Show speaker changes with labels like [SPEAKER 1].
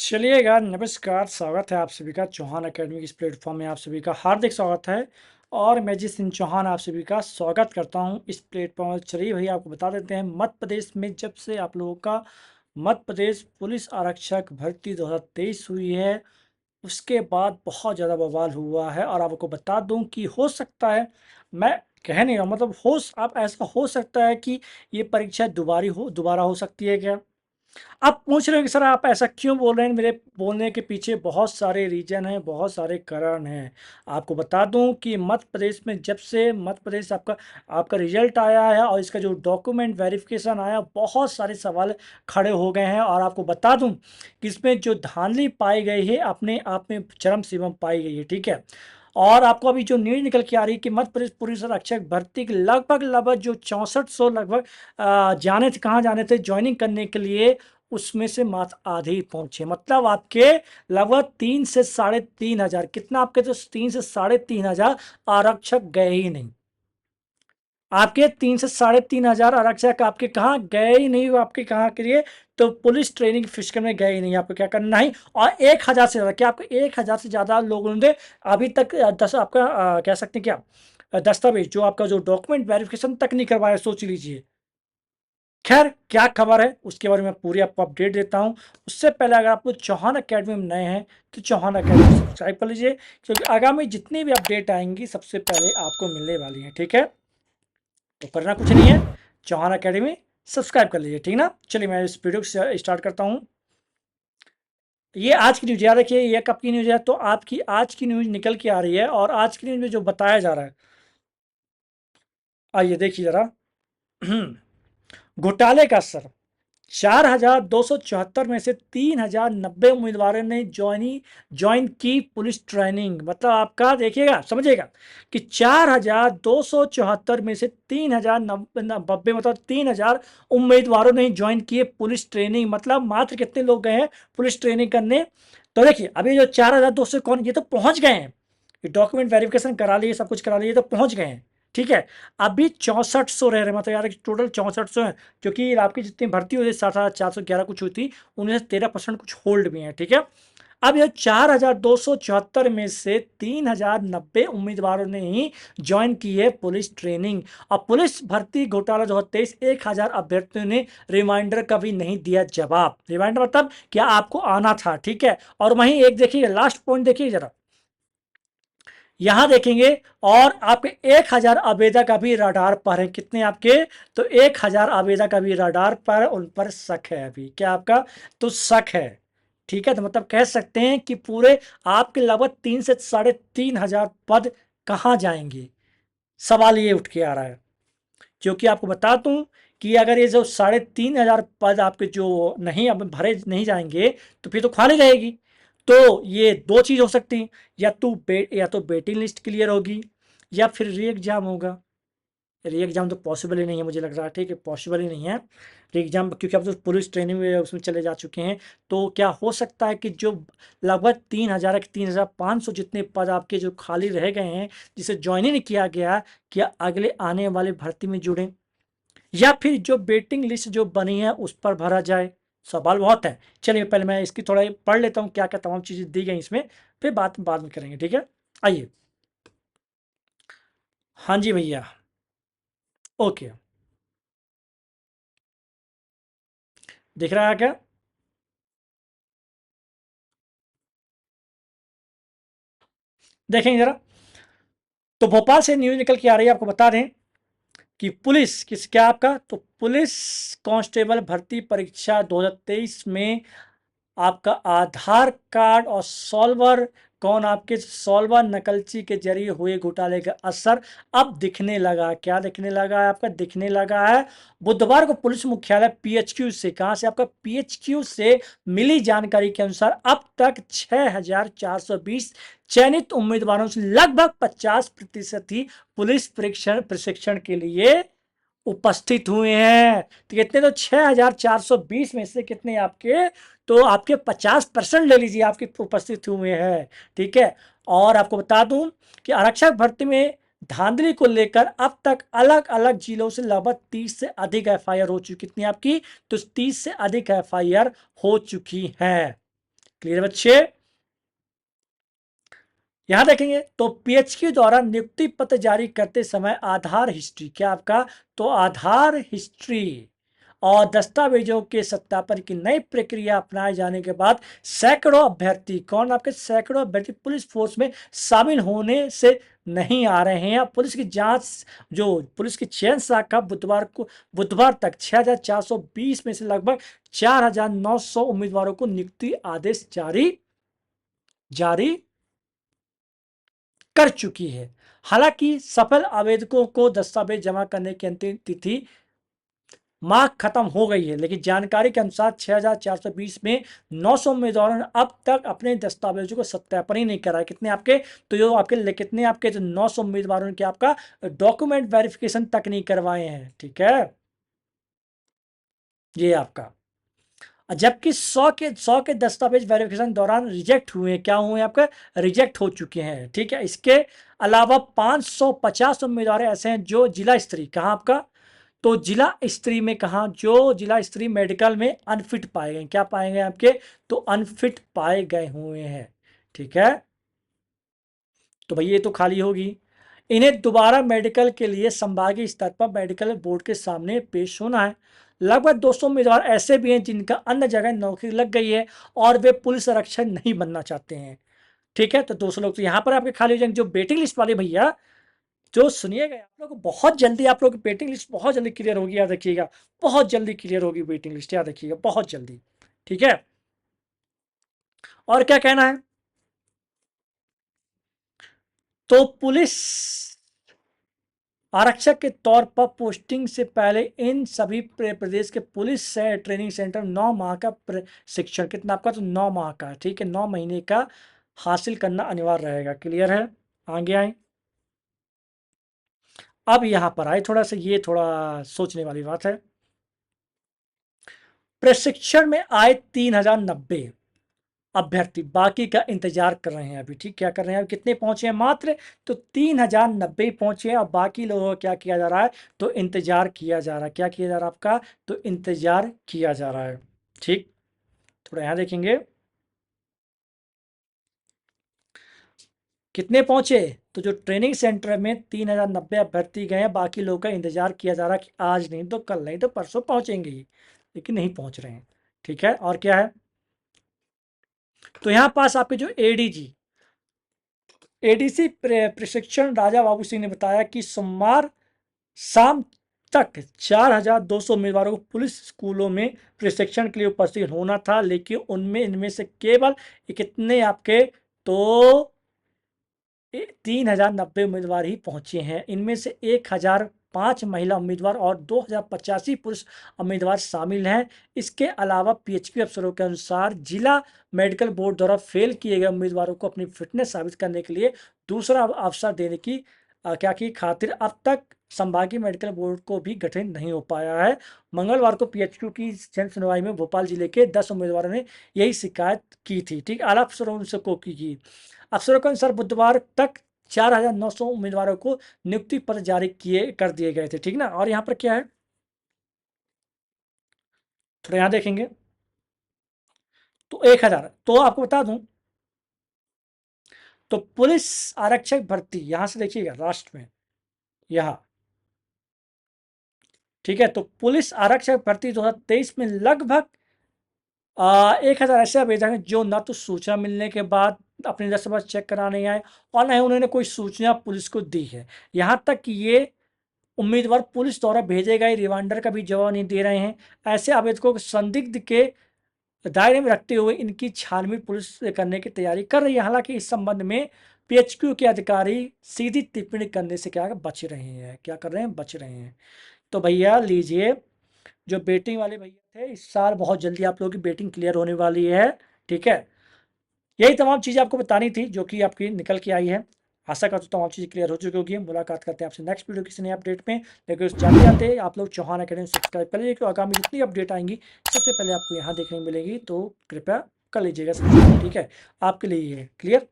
[SPEAKER 1] चलिएगा, नमस्कार, स्वागत है आप सभी का चौहान अकेडमी के इस प्लेटफॉर्म में आप सभी का हार्दिक स्वागत है। और मैं जिस सिंह चौहान आप सभी का स्वागत करता हूं इस प्लेटफॉर्म पर। चलिए भैया आपको बता देते हैं, मध्य प्रदेश में जब से आप लोगों का मध्य प्रदेश पुलिस आरक्षक भर्ती 2023 हुई है, उसके बाद बहुत ज़्यादा बवाल हुआ है। और आपको बता दूं कि हो सकता है, मैं कह नहीं रहा हूं, मतलब आप ऐसा हो सकता है कि ये परीक्षा दोबारा हो सकती है क्या। आप पूछ रहे हो कि सर आप ऐसा क्यों बोल रहे हैं। मेरे बोलने के पीछे बहुत सारे रीजन हैं, बहुत सारे कारण हैं। आपको बता दूं कि मध्य प्रदेश में जब से मध्य प्रदेश आपका आपका रिजल्ट आया है और इसका जो डॉक्यूमेंट वेरिफिकेशन आया, बहुत सारे सवाल खड़े हो गए हैं। और आपको बता दूं कि इसमें जो धांधली पाई गई है अपने आप में चरम सीमा पाई गई है, ठीक है। और आपको अभी जो न्यूज निकल के आ रही है कि मध्य प्रदेश पुलिस आरक्षक भर्ती के लगभग जो 6400 लगभग जाने थे, कहाँ जाने थे ज्वाइनिंग करने के लिए, उसमें से मात्र आधे ही पहुंचे। मतलब आपके लगभग 3 से 3.5 हजार, कितना आपके तो 3 से 3.5 हजार आरक्षक गए ही नहीं। आपके 3 से 3.5 हजार आरक्षक आपके कहाँ गए ही नहीं, वो आपके कहाँ के लिए, तो पुलिस ट्रेनिंग फिजिकल में गए ही नहीं। आपको क्या करना है, और 1 हजार से ज्यादा, क्या आपको 1 हजार से ज्यादा लोगों ने अभी तक आपका कह सकते हैं क्या, दस्तावेज जो आपका जो डॉक्यूमेंट वेरिफिकेशन तक नहीं करवाया, सोच लीजिए। खैर क्या खबर है उसके बारे में पूरी आपको अपडेट देता हूं। उससे पहले अगर आप लोग चौहान अकेडमी में नए हैं तो चौहान अकेडमी सब्सक्राइब कर लीजिए, क्योंकि आगामी जितनी भी अपडेट आएंगी सबसे पहले आपको मिलने वाली हैं, ठीक है। तो करना कुछ नहीं है, चौहान अकेडमी सब्सक्राइब कर लीजिए, ठीक ना। चलिए मैं इस वीडियो को स्टार्ट करता हूँ। ये आज की न्यूज, याद रखिए ये कब की न्यूज है, तो आपकी आज की न्यूज निकल के आ रही है। और आज की न्यूज में जो बताया जा रहा है, आइए देखिए जरा। घोटाले का असर, 4,274 में से 3,090 उम्मीदवारों ने ज्वाइन की पुलिस ट्रेनिंग। मतलब आपका देखिएगा, समझिएगा कि 4,274 में से 3,090, मतलब 3,000 उम्मीदवारों ने ज्वाइन किए पुलिस ट्रेनिंग। मतलब मात्र कितने लोग गए हैं पुलिस ट्रेनिंग करने। तो देखिए अभी जो 4,200 कौन, ये तो पहुंच गए हैं, ये डॉक्यूमेंट वेरिफिकेशन करा लिए, सब कुछ करा लिए, तो पहुंच गए हैं, ठीक है। अभी 6400 रह रहे, मतलब यार टोटल 6400 है, क्योंकि आपकी जितनी भर्ती हुई 7,411 कुछ हुई थी, उनमें से 13% कुछ होल्ड भी है, ठीक है। अब यह 4,274 में से 3,090 उम्मीदवारों ने ही ज्वाइन की है पुलिस ट्रेनिंग। और पुलिस भर्ती घोटाला 2023, 1,000 अभ्यर्थियों ने रिमाइंडर का भी नहीं दिया जवाब। रिमाइंडर मतलब क्या आपको आना था, ठीक है। और वहीं एक देखिए लास्ट पॉइंट देखिए जरा, यहां देखेंगे, और आपके 1,000 आवेदक अभी रडार पर है। कितने आपके, तो 1,000 आवेदक अभी रडार पर, उन पर शक है अभी, क्या आपका, तो शक है, ठीक है। तो मतलब कह सकते हैं कि पूरे आपके लगभग 3 से 3.5 हजार पद कहां जाएंगे, सवाल ये उठ के आ रहा है। क्योंकि आपको बता दूं कि अगर ये जो 3.5 हजार पद आपके जो नहीं अब भरे नहीं जाएंगे, तो फिर तो खाली रहेगी। तो ये दो चीज हो सकती है, या तो वेटिंग लिस्ट क्लियर होगी, या फिर री एग्जाम होगा। री एग्जाम तो पॉसिबल ही नहीं है, मुझे लग रहा है, ठीक है, पॉसिबल ही नहीं है री एग्जाम, क्योंकि अब तो पुलिस ट्रेनिंग में उसमें चले जा चुके हैं। तो क्या हो सकता है कि जो लगभग 3,000 3,500 जितने पद आपके जो खाली रह गए हैं, जिसे ज्वाइन ही नहीं किया गया, क्या अगले आने वाले भर्ती में जुड़े, या फिर जो वेटिंग लिस्ट जो बनी है उस पर भरा जाए। सवाल बहुत है। चलिए पहले मैं इसकी थोड़ा पढ़ लेता हूँ क्या क्या तमाम चीजें दी गई इसमें, फिर बात बाद में करेंगे, ठीक है। आइए, हाँ जी भैया, ओके, दिख रहा है क्या। देखेंगे जरा, तो भोपाल से न्यूज निकल के आ रही है, आपको बता दें कि पुलिस किस क्या आपका, तो पुलिस कांस्टेबल भर्ती परीक्षा 2023 में आपका आधार कार्ड और सॉल्वर, कौन आपके सॉल्वर नकलची के जरिए हुए घोटाले का असर अब दिखने लगा। क्या दिखने लगा है, आपका दिखने लगा है। बुधवार को पुलिस मुख्यालय पीएचक्यू से, कहां से, आपका पीएचक्यू से मिली जानकारी के अनुसार अब तक 6,420 चयनित उम्मीदवारों से लगभग 50% ही पुलिस प्रशिक्षण के लिए उपस्थित हुए हैं। तो कितने, तो 6,420 में से कितने आपके, तो आपके 50% ले लीजिए आपके उपस्थित हुए हैं, ठीक है। और आपको बता दूं कि आरक्षक भर्ती में धांधली को लेकर अब तक अलग अलग जिलों से लगभग 30 से अधिक एफआईआर हो चुकी, कितनी आपकी, तो 30 से अधिक एफआईआर हो चुकी है। क्लियर बच्चे? यहां देखेंगे तो पीएचक्यू द्वारा नियुक्ति पत्र जारी करते समय आधार हिस्ट्री, क्या आपका, तो आधार हिस्ट्री और दस्तावेजों के सत्यापन की नई प्रक्रिया अपनाए जाने के बाद सैकड़ों अभ्यर्थी, कौन आपके सैकड़ों अभ्यर्थी पुलिस फोर्स में शामिल होने से नहीं आ रहे हैं। पुलिस की जांच, जो पुलिस की चयन शाखा बुधवार तक 6,420 में से लगभग 4,900 उम्मीदवारों को नियुक्ति आदेश जारी कर चुकी है। हालांकि सफल आवेदकों को दस्तावेज जमा करने की अंतिम तिथि माह खत्म हो गई है, लेकिन जानकारी के अनुसार 6,420 में 900 उम्मीदवारों ने अब तक अपने दस्तावेजों को सत्यापन ही नहीं करा। कितने आपके, तो जो आपके कितने आपके जो 900 उम्मीदवारों ने क्या आपका डॉक्यूमेंट वेरिफिकेशन तक नहीं करवाए हैं। ठीक है, ये आपका, जबकि 100 के दस्तावेज वेरिफिकेशन दौरान रिजेक्ट हुए, क्या हुए आपके, रिजेक्ट हो चुके हैं। ठीक है, इसके अलावा 550 उम्मीदवार ऐसे हैं जो जिला स्तरीय, कहां आपका, तो जिला स्तरीय में, कहा, जो जिला स्तरीय मेडिकल में अनफिट पाए गए, क्या पाए गए आपके, तो अनफिट पाए गए हुए हैं। ठीक है, तो भैया ये तो खाली होगी। इन्हें दोबारा मेडिकल के लिए संभागीय स्तर पर मेडिकल बोर्ड के सामने पेश होना है। लगभग 200 उम्मीदवार ऐसे भी हैं जिनका अन्य जगह नौकरी लग गई है और वे पुलिस आरक्षक नहीं बनना चाहते हैं। ठीक है, तो 200 लोग तो यहाँ पर आपके खाली हो जाएंगे। जो वेटिंग लिस्ट वाले भैया, जो सुनिएगा, आप लोग को बहुत जल्दी, आप लोग की वेटिंग लिस्ट बहुत जल्दी क्लियर होगी, याद रखिएगा, बहुत जल्दी क्लियर होगी वेटिंग लिस्ट, याद रखिएगा, बहुत जल्दी। ठीक है, और क्या कहना है, तो पुलिस आरक्षक के तौर पर पोस्टिंग से पहले इन सभी प्रदेश के पुलिस से ट्रेनिंग सेंटर 9 माह का प्रशिक्षण, कितना आपका, तो 9 माह का, ठीक है, 9 महीने का हासिल करना अनिवार्य रहेगा। क्लियर है, आगे आए। अब यहां पर आए, थोड़ा सा ये थोड़ा सोचने वाली बात है। प्रशिक्षण में आए 3,090 अभ्यर्थी बाकी का इंतजार कर रहे हैं अभी। ठीक, क्या कर रहे हैं, कितने पहुंचे हैं मात्र, तो 3,090 पहुंचे हैं। और बाकी लोगों का क्या किया जा रहा है, तो इंतजार किया जा रहा है। क्या किया जा रहा है आपका, तो इंतजार किया जा रहा है। ठीक, थोड़ा यहां देखेंगे कितने पहुंचे, तो जो ट्रेनिंग सेंटर में 3,090 अभ्यर्थी गए हैं, बाकी लोगों का इंतजार किया जा रहा है कि आज नहीं तो कल, नहीं तो परसों पहुंचेंगे ही, लेकिन नहीं पहुंच रहे हैं। ठीक है, और क्या है, तो यहां पास आपके जो एडीसी प्रशिक्षण राजा बाबू सिंह ने बताया कि सोमवार शाम तक 4,200 उम्मीदवारों को पुलिस स्कूलों में प्रशिक्षण के लिए उपस्थित होना था, लेकिन इनमें से केवल कितने आपके, तो 3,090 उम्मीदवार ही पहुंचे हैं। इनमें से 1,005 महिला उम्मीदवार और 2,085 पुरुष उम्मीदवार शामिल हैं। इसके अलावा पीएचक्यू अफसरों के अनुसार जिला मेडिकल बोर्ड द्वारा फेल किए गए उम्मीदवारों को अपनी फिटनेस साबित करने के लिए दूसरा अवसर देने की क्या की खातिर अब तक संभागीय मेडिकल बोर्ड को भी गठन नहीं हो पाया है। मंगलवार को पीएचक्यू की जन सुनवाई में भोपाल जिले के 10 उम्मीदवारों ने यही शिकायत की थी। ठीक, आला अफसरों से को की अफसरों के अनुसार बुधवार तक 4,900 उम्मीदवारों को नियुक्ति पत्र जारी कर दिए गए थे। ठीक ना, और यहाँ पर क्या है, थोड़ा यहाँ देखेंगे तो 1,000, तो आपको बता दूं, तो पुलिस आरक्षक भर्ती यहां से देखिएगा राष्ट्र में, यहां, ठीक है, तो पुलिस आरक्षक भर्ती 2023 में लगभग 1,000 ऐसे आवेदक हैं जो न तो सूचना मिलने के बाद अपने दस्तावेज चेक कराने आए और न ही उन्होंने कोई सूचना पुलिस को दी है। यहां तक कि ये उम्मीदवार पुलिस द्वारा भेजे गए रिमाइंडर का भी जवाब नहीं दे रहे हैं। ऐसे आवेदकों को संदिग्ध के दायरे में रखते हुए इनकी छानबीन पुलिस करने की तैयारी कर रही है। हालांकि इस संबंध में पीएचक्यू के अधिकारी सीधी टिप्पणी करने से क्या बच रहे हैं, क्या कर रहे हैं, बच रहे हैं। तो भैया लीजिए, जो बेटिंग वाले भैया थे, इस साल बहुत जल्दी आप लोगों की बेटिंग क्लियर होने वाली है। ठीक है, यही तमाम चीज़ें आपको बतानी थी जो कि आपकी निकल के आई है। आशा करता हूँ तमाम चीज़ें क्लियर हो चुकी होगी। मुलाकात करते हैं आपसे नेक्स्ट वीडियो किसी नए अपडेट में, लेकिन उस जाते जाते आप लोग चौहान अकेडमी सब्सक्राइब कर लीजिए, क्योंकि आगामी जितनी अपडेट आएंगी सबसे पहले आपको यहाँ देखने मिलेगी, तो कृपया कर लीजिएगा सब्सक्राइब। ठीक है, आपके लिए ये क्लियर।